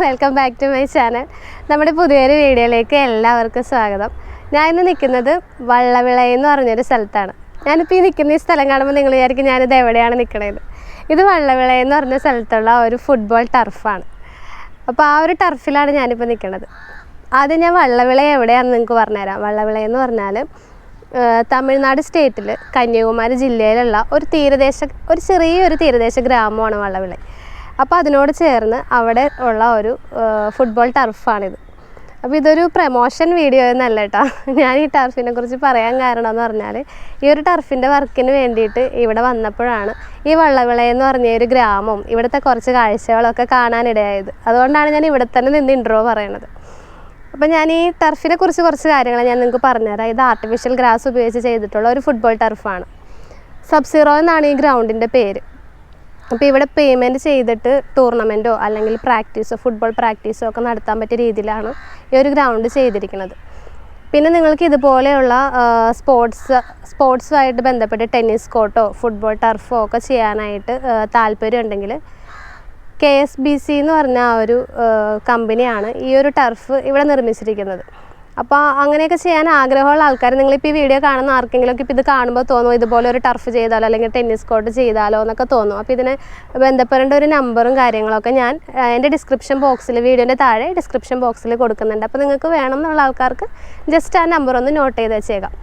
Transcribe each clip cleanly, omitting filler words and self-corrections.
Welcome back to my channel. നമ്മുടെ പുതിയൊരു വീഡിയോയിലേക്ക് എല്ലാവർക്കും സ്വാഗതം. ഞാൻ ഇന്ന് നിൽക്കുന്നത് വള്ളവിള എന്ന് പറഞ്ഞൊരു സ്ഥലത്താണ്. ഞാനിപ്പോൾ ഈ നിൽക്കുന്ന ഈ സ്ഥലം കാണുമ്പോൾ നിങ്ങൾ വിചാരിക്കും ഞാനിത് എവിടെയാണ് നിൽക്കണത്. ഇത് വള്ളവിള എന്ന് പറഞ്ഞ സ്ഥലത്തുള്ള ഒരു ഫുട്ബോൾ ടർഫാണ്. അപ്പോൾ ആ ഒരു ടർഫിലാണ് ഞാനിപ്പോൾ നിൽക്കുന്നത്. ആദ്യം ഞാൻ വള്ളവിള എവിടെയാണെന്ന് നിങ്ങൾക്ക് പറഞ്ഞുതരാം. വള്ളവിള എന്ന് പറഞ്ഞാൽ തമിഴ്നാട് സ്റ്റേറ്റിൽ കന്യാകുമാരി ജില്ലയിലുള്ള ഒരു ചെറിയൊരു തീരദേശ ഗ്രാമമാണ് വള്ളവിള. അപ്പോൾ അതിനോട് ചേർന്ന് അവിടെ ഉള്ള ഒരു ഫുട്ബോൾ ടർഫാണിത്. അപ്പോൾ ഇതൊരു പ്രമോഷൻ വീഡിയോ എന്നല്ല കേട്ടോ. ഞാൻ ഈ ടർഫിനെ കുറിച്ച് പറയാൻ കാരണം എന്ന് പറഞ്ഞാൽ ഈ ഒരു ടർഫിൻ്റെ വർക്കിന് വേണ്ടിയിട്ട് ഇവിടെ വന്നപ്പോഴാണ് ഈ വള്ളവിള എന്ന് പറഞ്ഞ ഒരു ഗ്രാമവും ഇവിടുത്തെ കുറച്ച് കാഴ്ചകളൊക്കെ കാണാനിടയായത്. അതുകൊണ്ടാണ് ഞാൻ ഇവിടെ തന്നെ നിന്ന് ഇൻട്രോ പറയണത്. അപ്പോൾ ഞാൻ ഈ ടർഫിനെ കുറിച്ച് കുറച്ച് കാര്യങ്ങൾ ഞാൻ നിങ്ങൾക്ക് പറഞ്ഞുതരാം. ഇത് ആർട്ടിഫിഷ്യൽ ഗ്രാസ് ഉപയോഗിച്ച് ചെയ്തിട്ടുള്ള ഒരു ഫുട്ബോൾ ടർഫാണ്. സബ്സീറോ എന്നാണ് ഈ ഗ്രൗണ്ടിൻ്റെ പേര്. അപ്പോൾ ഇവിടെ പേയ്മെൻറ്റ് ചെയ്തിട്ട് ടൂർണമെൻറ്റോ അല്ലെങ്കിൽ ഫുട്ബോൾ പ്രാക്ടീസോ ഒക്കെ നടത്താൻ പറ്റിയ രീതിയിലാണ് ഈ ഒരു ഗ്രൗണ്ട് ചെയ്തിരിക്കുന്നത്. പിന്നെ നിങ്ങൾക്ക് ഇതുപോലെയുള്ള സ്പോർട്സുമായിട്ട് ബന്ധപ്പെട്ട് ടെന്നീസ് കോർട്ടോ ഫുട്ബോൾ ടർഫോ ഒക്കെ ചെയ്യാനായിട്ട് താല്പര്യം ഉണ്ടെങ്കിൽ KSBC എന്ന് പറഞ്ഞ ആ ഒരു കമ്പനിയാണ് ഈ ഒരു ടർഫ് ഇവിടെ നിർമ്മിച്ചിരിക്കുന്നത്. അപ്പോൾ അങ്ങനെയൊക്കെ ചെയ്യാൻ ആഗ്രഹമുള്ള ആൾക്കാർ, നിങ്ങളിപ്പോൾ ഈ വീഡിയോ കാണുന്ന ആർക്കെങ്കിലുമൊക്കെ ഇപ്പോൾ ഇത് കാണുമ്പോൾ തോന്നും ഇതുപോലെ ഒരു ടർഫ് ചെയ്താലോ അല്ലെങ്കിൽ ടെന്നീസ് കോർട്ട് ചെയ്താലോ എന്നൊക്കെ തോന്നും. അപ്പോൾ ഇതിന് ബന്ധപ്പെടേണ്ട ഒരു നമ്പറും കാര്യങ്ങളൊക്കെ ഞാൻ എൻ്റെ വീഡിയോൻ്റെ താഴെ ഡിസ്ക്രിപ്ഷൻ ബോക്സിൽ കൊടുക്കുന്നുണ്ട്. അപ്പോൾ നിങ്ങൾക്ക് വേണം എന്നുള്ള ആൾക്കാർക്ക് ജസ്റ്റ് ആ നമ്പർ ഒന്ന് നോട്ട് ചെയ്ത് വെച്ചേക്കാം.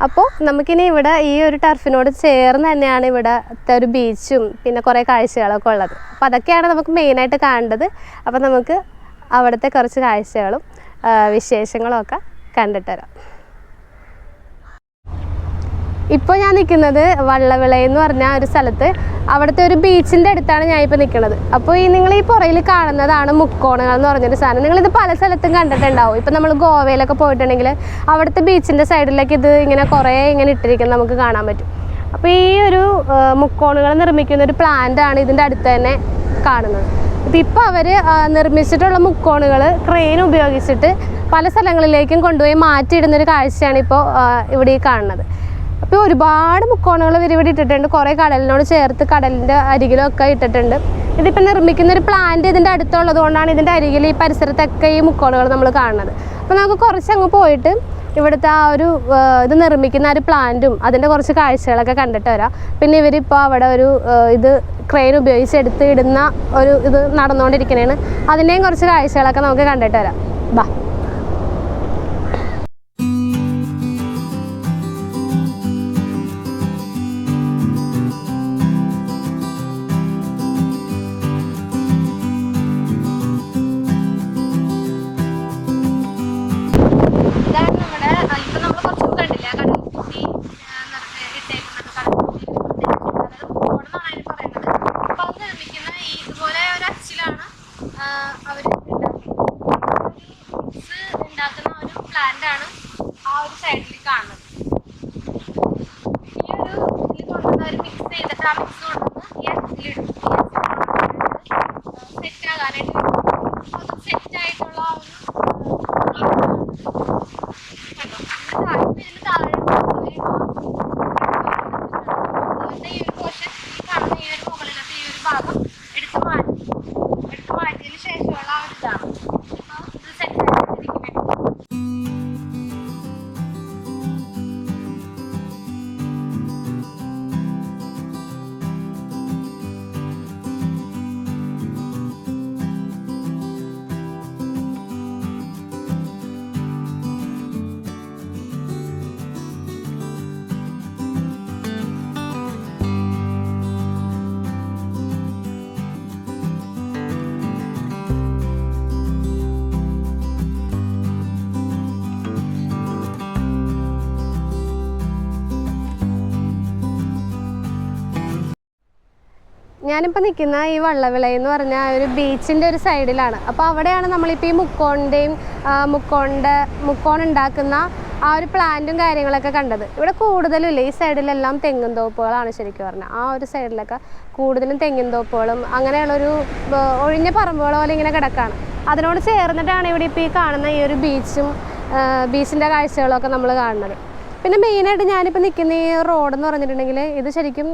അപ്പോൾ നമുക്കിനി ഇവിടെ ഈ ഒരു ടർഫിനോട് ചേർന്ന് തന്നെയാണ് ഇവിടുത്തെ ഒരു ബീച്ചും പിന്നെ കുറേ കാഴ്ചകളൊക്കെ ഉള്ളത്. അപ്പോൾ അതൊക്കെയാണ് നമുക്ക് മെയിനായിട്ട് കാണേണ്ടത്. അപ്പോൾ നമുക്ക് അവിടുത്തെ കുറച്ച് കാഴ്ചകളും വിശേഷങ്ങളും ഒക്കെ കണ്ടിട്ട് വരാം. ഇപ്പോൾ ഞാൻ നിൽക്കുന്നത് വള്ളവിള എന്ന് പറഞ്ഞ ഒരു സ്ഥലത്ത്, അവിടുത്തെ ഒരു ബീച്ചിൻ്റെ അടുത്താണ് ഞാനിപ്പോൾ നിൽക്കുന്നത്. അപ്പോൾ നിങ്ങൾ ഈ പുറയിൽ കാണുന്നതാണ് മുക്കോണുകൾ എന്ന് പറഞ്ഞൊരു സാധനം. നിങ്ങളിത് പല സ്ഥലത്തും കണ്ടിട്ടുണ്ടാവും. ഇപ്പോൾ നമ്മൾ ഗോവയിലൊക്കെ പോയിട്ടുണ്ടെങ്കിൽ അവിടുത്തെ ബീച്ചിൻ്റെ സൈഡിലേക്ക് ഇത് കുറേ ഇട്ടിരിക്കുന്നത് നമുക്ക് കാണാൻ പറ്റും. അപ്പോൾ ഈ ഒരു മുക്കോണുകൾ നിർമ്മിക്കുന്ന ഒരു പ്ലാന്റാണ് ഇതിൻ്റെ അടുത്ത് തന്നെ കാണുന്നത്. ഇപ്പോൾ അവർ നിർമ്മിച്ചിട്ടുള്ള മുക്കോണുകൾ ക്രെയിൻ ഉപയോഗിച്ചിട്ട് പല സ്ഥലങ്ങളിലേക്കും കൊണ്ടുപോയി മാറ്റിയിടുന്നൊരു കാഴ്ചയാണ് ഇപ്പോൾ ഇവിടെ ഈ കാണുന്നത്. അപ്പോൾ ഒരുപാട് മുക്കോണുകൾ ഇവിടെ ഇട്ടിട്ടുണ്ട്. കുറേ കടലിനോട് ചേർത്ത് കടലിൻ്റെ അരികിലൊക്കെ ഇട്ടിട്ടുണ്ട്. ഇതിപ്പോൾ നിർമ്മിക്കുന്ന ഒരു പ്ലാന്റ് ഇതിൻ്റെ അടുത്തുള്ളത് കൊണ്ടാണ് ഇതിൻ്റെ അരികിൽ ഈ പരിസരത്തൊക്കെ ഈ മുക്കോണുകൾ നമ്മൾ കാണുന്നത്. അപ്പോൾ നമുക്ക് കുറച്ചങ്ങ് പോയിട്ട് ഇവിടുത്തെ ആ ഒരു ഇത് നിർമ്മിക്കുന്ന ഒരു പ്ലാന്റും അതിൻ്റെ കുറച്ച് കാഴ്ചകളൊക്കെ കണ്ടിട്ട് വരാം. പിന്നെ ഇവരിപ്പോൾ അവിടെ ഒരു ഇത് ക്രെയിൻ ഉപയോഗിച്ച് ഇടുന്ന ഒരു ഇത് നടന്നുകൊണ്ടിരിക്കുന്നതാണ്. അതിൻ്റെയും കുറച്ച് കാഴ്ചകളൊക്കെ നമുക്ക് കണ്ടിട്ട് വരാം. ബാ. ഞാനിപ്പോൾ നിൽക്കുന്ന ഈ വള്ളവിള എന്ന് പറഞ്ഞ ഒരു ബീച്ചിൻ്റെ ഒരു സൈഡിലാണ്. അപ്പോൾ അവിടെയാണ് നമ്മളിപ്പോൾ ഈ മുക്കോൺ ഉണ്ടാക്കുന്ന ആ ഒരു പ്ലാന്റും കാര്യങ്ങളൊക്കെ കണ്ടത്. ഇവിടെ കൂടുതലും ഇല്ല, ഈ സൈഡിലെല്ലാം തെങ്ങും തോപ്പുകളാണ് ശരിക്കും പറഞ്ഞാൽ. ആ ഒരു സൈഡിലൊക്കെ കൂടുതലും തെങ്ങിൻ തോപ്പുകളും അങ്ങനെയുള്ളൊരു ഒഴിഞ്ഞ പറമ്പുകൾ പോലെ ഇങ്ങനെ കിടക്കുകയാണ്. അതിനോട് ചേർന്നിട്ടാണ് ഇവിടെ ഇപ്പോൾ ഈ കാണുന്ന ഈ ഒരു ബീച്ചിൻ്റെ കാഴ്ചകളൊക്കെ നമ്മൾ കാണുന്നത്. പിന്നെ മെയിനായിട്ട് ഞാനിപ്പോൾ നിൽക്കുന്ന ഈ റോഡെന്ന് പറഞ്ഞിട്ടുണ്ടെങ്കിൽ ഇത് ശരിക്കും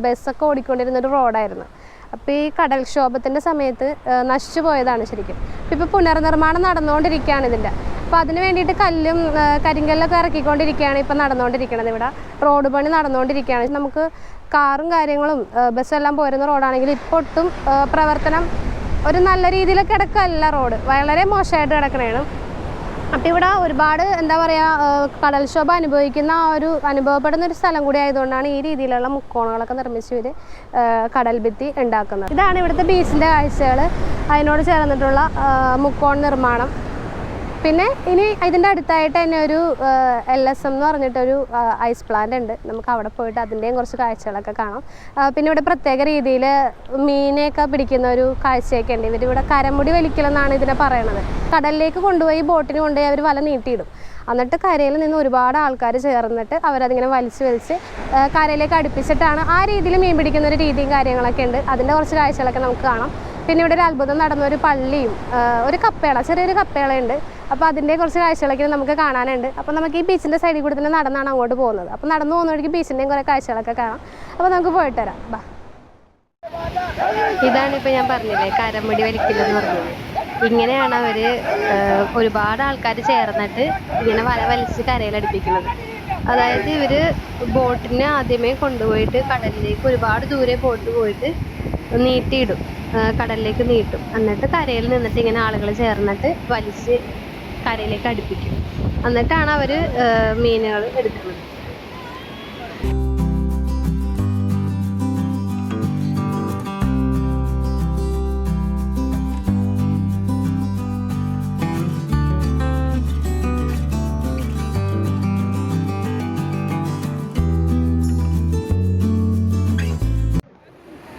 ബസ്സൊക്കെ ഓടിക്കൊണ്ടിരുന്നൊരു റോഡായിരുന്നു. അപ്പോൾ ഈ കടൽക്ഷോഭത്തിൻ്റെ സമയത്ത് നശിച്ചു പോയതാണ് ശരിക്കും. ഇപ്പോൾ പുനർനിർമ്മാണം നടന്നുകൊണ്ടിരിക്കുകയാണ് ഇതിൻ്റെ. അപ്പോൾ അതിന് വേണ്ടിയിട്ട് കല്ലും കരിങ്കല്ലൊക്കെ ഇറക്കിക്കൊണ്ടിരിക്കുകയാണ് ഇപ്പോൾ നടന്നുകൊണ്ടിരിക്കുന്നത്. ഇവിടെ റോഡ് പണി നടന്നുകൊണ്ടിരിക്കുകയാണ്. നമുക്ക് കാറും കാര്യങ്ങളും ബസ്സെല്ലാം പോരുന്ന റോഡാണെങ്കിൽ ഇപ്പോൾ ഒട്ടും പ്രവർത്തനം ഒരു നല്ല രീതിയിലൊക്കെ കിടക്കല്ല, റോഡ് വളരെ മോശമായിട്ട് കിടക്കണേണ്. അപ്പോൾ ഇവിടെ ഒരുപാട് എന്താ പറയുക കടൽക്ഷോഭം അനുഭവപ്പെടുന്ന ഒരു സ്ഥലം കൂടി ആയതുകൊണ്ടാണ് ഈ രീതിയിലുള്ള മുക്കോണങ്ങളൊക്കെ നിർമ്മിച്ച് ഇവർ കടൽ ഭിത്തി ഉണ്ടാക്കുന്നത്. ഇതാണ് ഇവിടുത്തെ ബീച്ചിൻ്റെ കാഴ്ചകൾ, അതിനോട് ചേർന്നിട്ടുള്ള മുക്കോൺ നിർമ്മാണം. പിന്നെ ഇനി ഇതിൻ്റെ അടുത്തായിട്ട് തന്നെ ഒരു LSM എന്ന് പറഞ്ഞിട്ടൊരു ഐസ് പ്ലാന്റ് ഉണ്ട്. നമുക്ക് അവിടെ പോയിട്ട് അതിൻ്റെയും കുറച്ച് കാഴ്ചകളൊക്കെ കാണാം. പിന്നെ ഇവിടെ പ്രത്യേക രീതിയിൽ മീനെയൊക്കെ പിടിക്കുന്ന ഒരു കാഴ്ചയൊക്കെ ഉണ്ട്. ഇവരിവിടെ കരമുടി വലിക്കലെന്നാണ് ഇതിനെ പറയണത്. കടലിലേക്ക് കൊണ്ടുപോയി ബോട്ടിന് കൊണ്ടുപോയി അവർ വല നീട്ടിയിടും. എന്നിട്ട് കരയിൽ നിന്ന് ഒരുപാട് ആൾക്കാർ ചേർന്നിട്ട് അവരതിങ്ങനെ വലിച്ച് കരയിലേക്ക് അടുപ്പിച്ചിട്ടാണ് ആ രീതിയിൽ മീൻ പിടിക്കുന്ന ഒരു രീതിയും കാര്യങ്ങളൊക്കെ ഉണ്ട്. അതിൻ്റെ കുറച്ച് കാഴ്ചകളൊക്കെ നമുക്ക് കാണാം. പിന്നെ ഇവിടെ ഒരു അത്ഭുതം നടന്ന ഒരു പള്ളിയും ഒരു കപ്പേള, ചെറിയൊരു കപ്പേളയുണ്ട്. അപ്പോൾ അതിൻ്റെ കുറച്ച് കാഴ്ചകളൊക്കെ നമുക്ക് കാണാനുണ്ട്. അപ്പോൾ നമുക്ക് ഈ ബീച്ചിൻ്റെ സൈഡിൽ കൂടി തന്നെ നടന്നാണ് അങ്ങോട്ട് പോകുന്നത്. അപ്പോൾ നടന്നു പോകുന്ന വഴിക്ക് ബീച്ചിൻ്റെയും കുറേ കാഴ്ചകളൊക്കെ കാണാം. അപ്പോൾ നമുക്ക് പോയിട്ട് വരാം, ബാ. ഇതാണ് ഇപ്പോൾ ഞാൻ പറഞ്ഞില്ലേ കരമുടി വലിക്കില്ലെന്ന് പറഞ്ഞത്. ഇങ്ങനെയാണ് അവർ ഒരുപാട് ആൾക്കാർ ചേർന്നിട്ട് ഇങ്ങനെ വല വലിച്ച് കരയിലടുപ്പിക്കുന്നത്. അതായത് ഇവർ ബോട്ടിനെ ആദ്യമേ കൊണ്ടുപോയിട്ട് കടലിലേക്ക് ഒരുപാട് ദൂരെ ബോട്ട് പോയിട്ട് നീട്ടിയിടും, കടലിലേക്ക് നീട്ടും. എന്നിട്ട് കരയിൽ നിന്നിട്ട് ഇങ്ങനെ ആളുകൾ ചേർന്നിട്ട് വലിച്ച് കരയിലേക്ക് അടുപ്പിക്കും. എന്നിട്ടാണ് അവർ മീനുകൾ എടുക്കുന്നത്.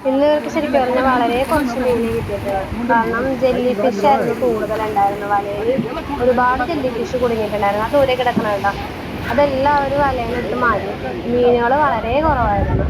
ഇന്ന് ഇവർക്ക് ശരിക്കും പറഞ്ഞാൽ വളരെ കുറച്ച് മീനെ കിട്ടിയിട്ടുള്ളത്. കാരണം ജെല്ലി ഫിഷ് ആയിരുന്നു കൂടുതലുണ്ടായിരുന്നു വലയിൽ. ഒരുപാട് ജെല്ലി ഫിഷ് കുടുങ്ങിയിട്ടുണ്ടായിരുന്നു. ആ ദൂരെ കിടക്കണുണ്ടോ, അതെല്ലാം അവർ വലയിലിട്ട് മാറ്റി. മീനുകൾ വളരെ കുറവായിരുന്നു.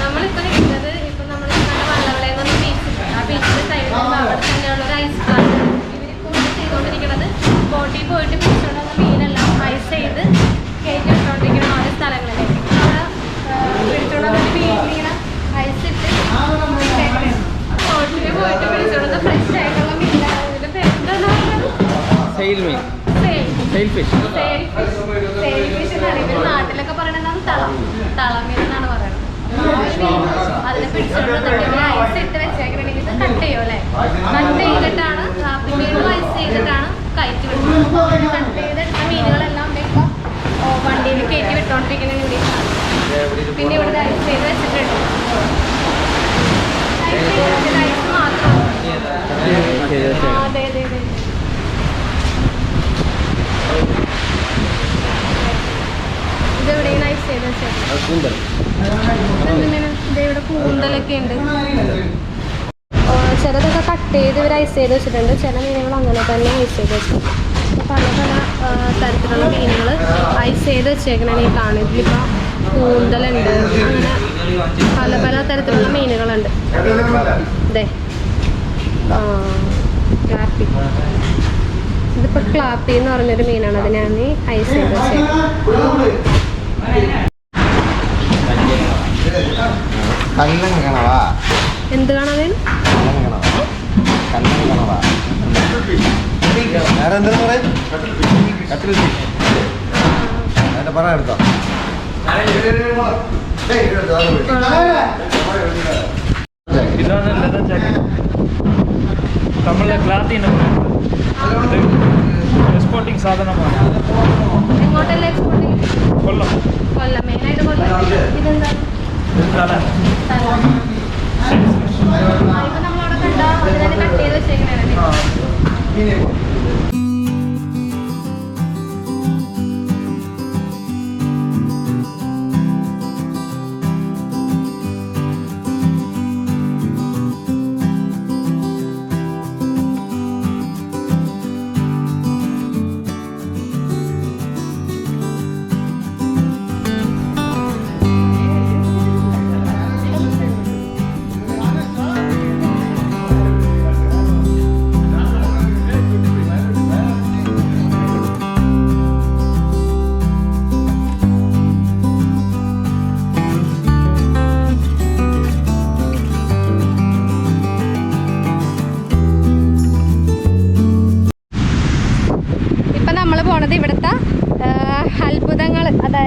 നമ്മളിപ്പോൾ നിൽക്കുന്നത് നമ്മൾ വള്ളവിളയെന്ന് പറഞ്ഞ ബീച്ചിൽ, ആ ബീച്ചിൻ്റെ സൈഡിൽ അവിടെ തന്നെയുള്ള ഒരു ഐസ് പ്ലാന്റ്. ഇവരിപ്പോൾ ചെയ്തുകൊണ്ടിരിക്കുന്നത് ബോട്ടിൽ പോയിട്ട് പിടിച്ചുകൊണ്ടുവന്ന മീനെല്ലാം ഐസ് ചെയ്ത് കയറ്റി വിട്ടുകൊണ്ടിരിക്കുന്ന ഓരോ സ്ഥലങ്ങളിലേക്ക്. അവിടെ പിടിച്ചുകൊണ്ടുവന്ന മീനിങ്ങനെ ഐസ് ഇട്ട് ബോട്ടിൽ പോയിട്ട് പിടിച്ചുകൊണ്ടുവന്ന ഫ്രഷ് ആയിട്ടുള്ള മീനാണ്. ഇതിൻ്റെ പേരെന്താണ് പറയുന്നത്? സെയിൽ ഫിഷ് എന്നാണ് ഇവർ നാട്ടിലൊക്കെ പറയണതാണ്. തളമീൻ എന്നാണ് പറയുന്നത്. അതിനെ പിടിച്ചോണ്ട് ഐസ് ഇട്ട് വെച്ചേക്കണെങ്കിൽ കട്ട് ചെയ്യും അല്ലേ? കട്ട് ചെയ്തിട്ടാണ് പിന്നീട് ഐസ് ചെയ്തിട്ടാണ് കയറ്റി വിടുന്നത്. കട്ട് ചെയ്തെടുത്ത മീനുകളെല്ലാം ഇപ്പോൾ വണ്ടിയിൽ കയറ്റി വിട്ടോണ്ടിരിക്കുന്ന വേണ്ടിയിട്ടാണ്. പിന്നെ ഇവിടെ ഐസ് ചെയ്ത് വെച്ചിട്ടുണ്ട്. ഐസ് മാത്രമാണ്. അതെ അതെ അതെ. ഇതെവിടെ ഐസ് ചെയ്ത് വെച്ചേക്കുന്നത്? ഇവിടെ കൂന്തലൊക്കെ ഉണ്ട്. ചിലതൊക്കെ കട്ട് ചെയ്ത് ഇവർ ഐസ് ചെയ്ത് വെച്ചിട്ടുണ്ട്. ചില മീനുകൾ അങ്ങനെ തന്നെ ഐസ് ചെയ്ത് വെച്ചിട്ടുണ്ട്. പല പല തരത്തിലുള്ള മീനുകൾ ഐസ് ചെയ്ത് വെച്ചേക്കണേ കാണും. ഇതിലിപ്പോൾ കൂന്തലുണ്ട്, അങ്ങനെ പല പല തരത്തിലുള്ള മീനുകളുണ്ട്. ഇതേ ക്ലാപ്പി, ഇതിപ്പോൾ ക്ലാപ്പി എന്ന് പറഞ്ഞൊരു മീനാണ്. അതിനാണ് ഐസ് ചെയ്ത് വെച്ചേക്കുന്നത്. എന്ത് കാണാൻ തമിഴിലെ ക്ലാത്തിന് എക്സ്പോർട്ടിങ് സാധനമാണ്. എങ്ങോട്ടല്ല എക്സ്പോർട്ടിങ്? കൊല്ലം. കൊല്ലം മെയിനായിട്ട് കൊല്ലം. ഇതെന്താ? ഇപ്പൊ നമ്മളവിടെ കണ്ട അതിനെ കട്ട് ചെയ്ത് വെച്ചേക്കണേ.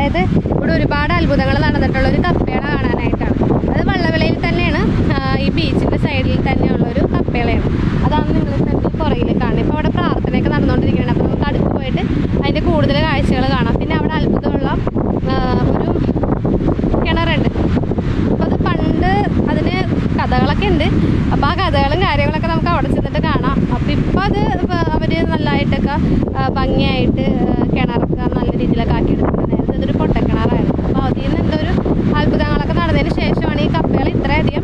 അതായത് ഇവിടെ ഒരുപാട് അത്ഭുതങ്ങൾ നടന്നിട്ടുള്ള ഒരു കപ്പേള കാണാനായിട്ടാണ്. അത് വള്ളവിളയിൽ തന്നെയാണ്, ഈ ബീച്ചിൻ്റെ സൈഡിൽ തന്നെയുള്ളൊരു കപ്പേളയാണ്. അതാണ് നിങ്ങൾ തന്നെ പുറകിൽ കാണുന്നത്. ഇപ്പോൾ അവിടെ പ്രാർത്ഥനയൊക്കെ നടന്നുകൊണ്ടിരിക്കുകയാണ്. അപ്പോൾ നമുക്ക് അടുത്ത് പോയിട്ട് അതിൻ്റെ കൂടുതൽ കാഴ്ചകൾ കാണാം. പിന്നെ അവിടെ അത്ഭുതമുള്ള ഒരു കിണറുണ്ട്. അപ്പോൾ അത് പണ്ട് അതിന് കഥകളൊക്കെ ഉണ്ട്. അപ്പോൾ ആ കഥകളും കാര്യങ്ങളൊക്കെ നമുക്ക് അവിടെ ചെന്നിട്ട് കാണാം. അപ്പോൾ ഇപ്പോൾ അത് അവർ നല്ലതായിട്ടൊക്കെ ഭംഗിയായിട്ട് കിണറൊക്കെ നല്ല രീതിയിലൊക്കെ ആക്കിയെടുക്കുന്നത്. നേരത്തെ അതൊരു പൊട്ടക്കിണറായിരുന്നു. അപ്പോൾ അതിൽ നിന്ന് എന്തൊരു അത്ഭുതങ്ങളൊക്കെ നടന്നതിന് ശേഷമാണ് ഈ കപ്പകൾ ഇത്രയധികം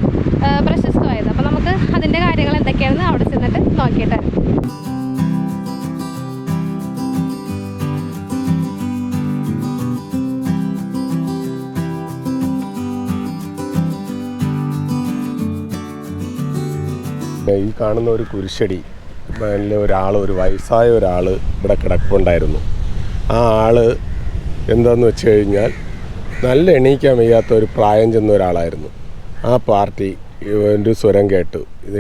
പ്രശസ്തമായത്. അപ്പോൾ നമുക്ക് അതിൻ്റെ കാര്യങ്ങൾ എന്തൊക്കെയാണെന്ന് അവിടെ ചെന്നിട്ട് നോക്കിയിട്ട് വരാം. ഈ കാണുന്ന ഒരു കുരിശടി ഒരാൾ, ഒരു വയസ്സായ ഒരാൾ ഇവിടെ കിടപ്പുണ്ടായിരുന്നു. ആ ആൾ എന്താന്ന് വെച്ച് കഴിഞ്ഞാൽ നല്ല എണീക്കാൻ വയ്യാത്ത ഒരു പ്രായം ചെന്ന ഒരാളായിരുന്നു. ആ പാർട്ടി ഒരു സ്വരം കേട്ടു. ഇത്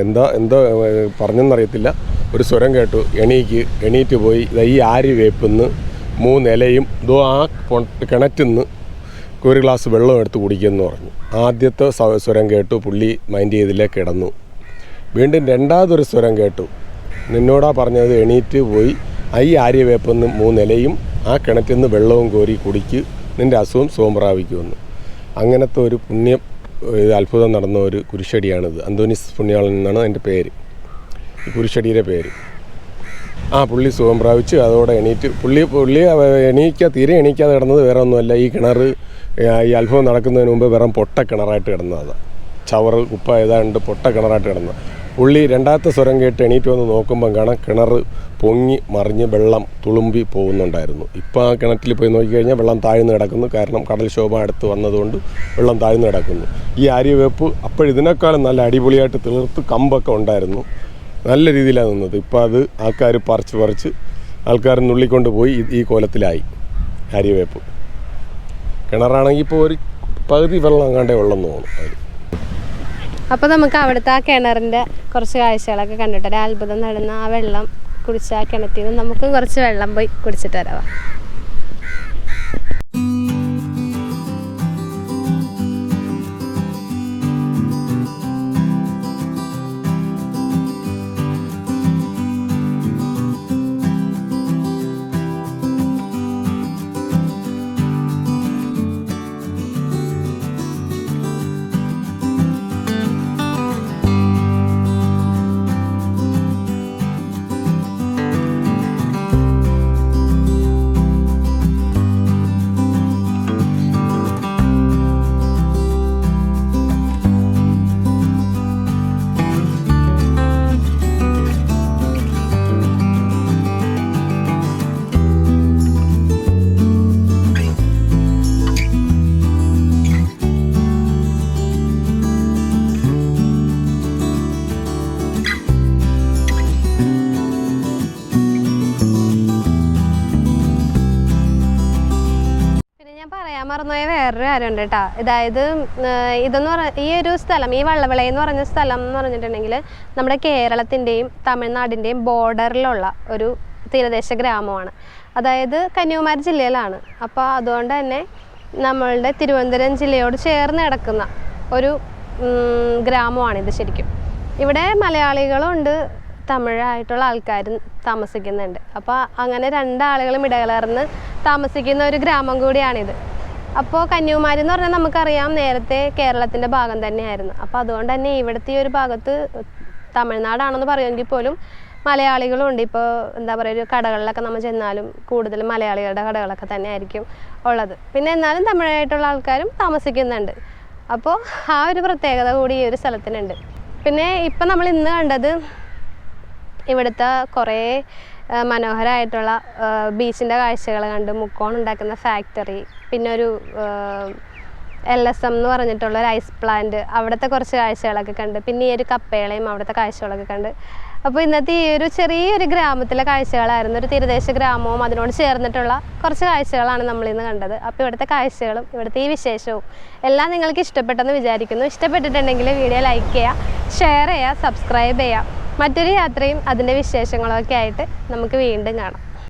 എന്താ പറഞ്ഞെന്നറിയത്തില്ല. ഒരു സ്വരം കേട്ടു, എണീറ്റ് പോയി ഈ ആര്യവേപ്പിന്ന് 3 ഇലയും ഇതോ ആ കിണറ്റിന്ന് ഒരു ഗ്ലാസ് വെള്ളം എടുത്ത് കുടിക്കുമെന്ന് പറഞ്ഞു. ആദ്യത്തെ സ്വരം കേട്ടു, പുള്ളി മൈൻഡ് ചെയ്തില്ല, കിടന്നു. വീണ്ടും രണ്ടാമതൊരു സ്വരം കേട്ടു, നിന്നോടാ പറഞ്ഞത് എണീറ്റ് പോയി ഈ ആര്യവേപ്പെന്ന് 3 ഇലയും ആ കിണറ്റിൽ നിന്ന് വെള്ളവും കോരി കുടിക്ക്, നിൻ്റെ അസുഖം സുഖം പ്രാപിക്കുമെന്ന്. അങ്ങനത്തെ ഒരു അത്ഭുതം നടന്ന ഒരു കുരിശടിയാണിത്. അന്തോണീസ് പുണ്യാളൻ എന്നാണ് അതിൻ്റെ പേര്, ഈ കുരിശടിയുടെ പേര്. പുള്ളി സുഖം പ്രാപിച്ച് അതോടെ എണീറ്റ് പുള്ളി തീരെ എണീക്കാതെ കിടന്നത് വേറെ ഒന്നുമല്ല, ഈ കിണർ ഈ അത്ഭുതം നടക്കുന്നതിന് മുമ്പ് വെറും പൊട്ട കിണറായിട്ട് കിടന്നതാണ്. ചവറ് കുപ്പ ഏതാണ്ട് പൊട്ട കിണറായിട്ട് കിടന്നത്. പുള്ളി രണ്ടാമത്തെ സ്വരം കേട്ട് എണീറ്റ് വന്ന് നോക്കുമ്പം കാണാം കിണർ പൊങ്ങി മറിഞ്ഞ് വെള്ളം തുളുമ്പി പോകുന്നുണ്ടായിരുന്നു. ഇപ്പോൾ ആ കിണറ്റിൽ പോയി നോക്കിക്കഴിഞ്ഞാൽ വെള്ളം താഴ്ന്നു കിടക്കുന്നു. കാരണം കടൽക്ഷോഭ അടുത്ത് വന്നതുകൊണ്ട് വെള്ളം താഴ്ന്നു കിടക്കുന്നു. ഈ ആര്യവേപ്പ് അപ്പോഴിതിനേക്കാളും നല്ല അടിപൊളിയായിട്ട് തീർത്ത് കമ്പൊക്കെ ഉണ്ടായിരുന്നു. നല്ല രീതിയിലാണ് നിന്നത്. ഇപ്പോൾ അത് ആൾക്കാർ പറിച്ച് ആൾക്കാർ നുള്ളിക്കൊണ്ട് പോയി ഈ കോലത്തിലായി ആര്യവേപ്പ്. കിണറാണെങ്കിൽ ഇപ്പോൾ ഒരു പകുതി വെള്ളം അങ്ങാണ്ടേ ഉള്ളെന്ന് തോന്നുന്നു. അപ്പോൾ നമുക്ക് അവിടുത്തെ ആ കിണറിൻ്റെ കുറച്ച് കാഴ്ചകളൊക്കെ കണ്ടിട്ട് ഒരു അത്ഭുതം നടന്ന ആ വെള്ളം കുടിച്ച ആ കിണറ്റിൽ നിന്ന് നമുക്കും കുറച്ച് വെള്ളം പോയി കുടിച്ചിട്ട് വരാം. മറന്നുപോയ വേറൊരു കാര്യമുണ്ട് കേട്ടോ. അതായത് ഈ ഒരു സ്ഥലം, ഈ വള്ളവിള എന്ന് പറഞ്ഞ സ്ഥലം എന്ന് പറഞ്ഞിട്ടുണ്ടെങ്കിൽ നമ്മുടെ കേരളത്തിൻ്റെയും തമിഴ്നാടിൻ്റെയും ബോർഡറിലുള്ള ഒരു തീരദേശ ഗ്രാമമാണ്. അതായത് കന്യാകുമാരി ജില്ലയിലാണ്. അപ്പോൾ അതുകൊണ്ട് തന്നെ നമ്മളുടെ തിരുവനന്തപുരം ജില്ലയോട് ചേർന്ന് കിടക്കുന്ന ഒരു ഗ്രാമമാണിത് ശരിക്കും. ഇവിടെ മലയാളികളുണ്ട്, തമിഴായിട്ടുള്ള ആൾക്കാരും താമസിക്കുന്നുണ്ട്. അപ്പോൾ അങ്ങനെ രണ്ടാളുകളും ഇടകലർന്ന് താമസിക്കുന്ന ഒരു ഗ്രാമം കൂടിയാണിത്. അപ്പോൾ കന്യാകുമാരി എന്ന് പറഞ്ഞാൽ നമുക്കറിയാം നേരത്തെ കേരളത്തിൻ്റെ ഭാഗം തന്നെയായിരുന്നു. അപ്പോൾ അതുകൊണ്ട് തന്നെ ഇവിടുത്തെ ഈ ഒരു ഭാഗത്ത് തമിഴ്നാടാണെന്ന് പറയുമെങ്കിൽ പോലും മലയാളികളുണ്ട്. ഇപ്പോൾ എന്താ പറയുക, ഒരു കടകളിലൊക്കെ നമ്മൾ ചെന്നാലും കൂടുതലും മലയാളികളുടെ കടകളൊക്കെ തന്നെ ആയിരിക്കും ഉള്ളത്. പിന്നെ എന്നാലും തമിഴായിട്ടുള്ള ആൾക്കാരും താമസിക്കുന്നുണ്ട്. അപ്പോൾ ആ ഒരു പ്രത്യേകത കൂടി ഈ ഒരു സ്ഥലത്തിനുണ്ട്. പിന്നെ ഇപ്പം നമ്മൾ ഇന്ന് കണ്ടത് ഇവിടുത്തെ കുറേ മനോഹരമായിട്ടുള്ള ബീച്ചിൻ്റെ കാഴ്ചകൾ കണ്ട്, മുക്കോൺ ഉണ്ടാക്കുന്ന ഫാക്ടറി, പിന്നെ ഒരു LSM എന്ന് പറഞ്ഞിട്ടുള്ള ഒരു ഐസ് പ്ലാന്റ്, അവിടുത്തെ കുറച്ച് കാഴ്ചകളൊക്കെ കണ്ട്, പിന്നെ ഈ ഒരു കപ്പേളയും അവിടുത്തെ കാഴ്ചകളൊക്കെ കണ്ട്. അപ്പോൾ ഇന്നത്തെ ഈ ഒരു ചെറിയൊരു ഗ്രാമത്തിലെ കാഴ്ചകളായിരുന്നു. ഒരു തീരദേശ ഗ്രാമവും അതിനോട് ചേർന്നിട്ടുള്ള കുറച്ച് കാഴ്ചകളാണ് നമ്മളിന്ന് കണ്ടത്. അപ്പോൾ ഇവിടുത്തെ കാഴ്ചകളും ഇവിടുത്തെ ഈ വിശേഷവും എല്ലാം നിങ്ങൾക്ക് ഇഷ്ടപ്പെട്ടെന്ന് വിചാരിക്കുന്നു. ഇഷ്ടപ്പെട്ടിട്ടുണ്ടെങ്കിൽ വീഡിയോ ലൈക്ക് ചെയ്യുക, ഷെയർ ചെയ്യുക, സബ്സ്ക്രൈബ് ചെയ്യുക. മറ്റൊരു യാത്രയും അതിൻ്റെ വിശേഷങ്ങളൊക്കെ ആയിട്ട് നമുക്ക് വീണ്ടും കാണാം.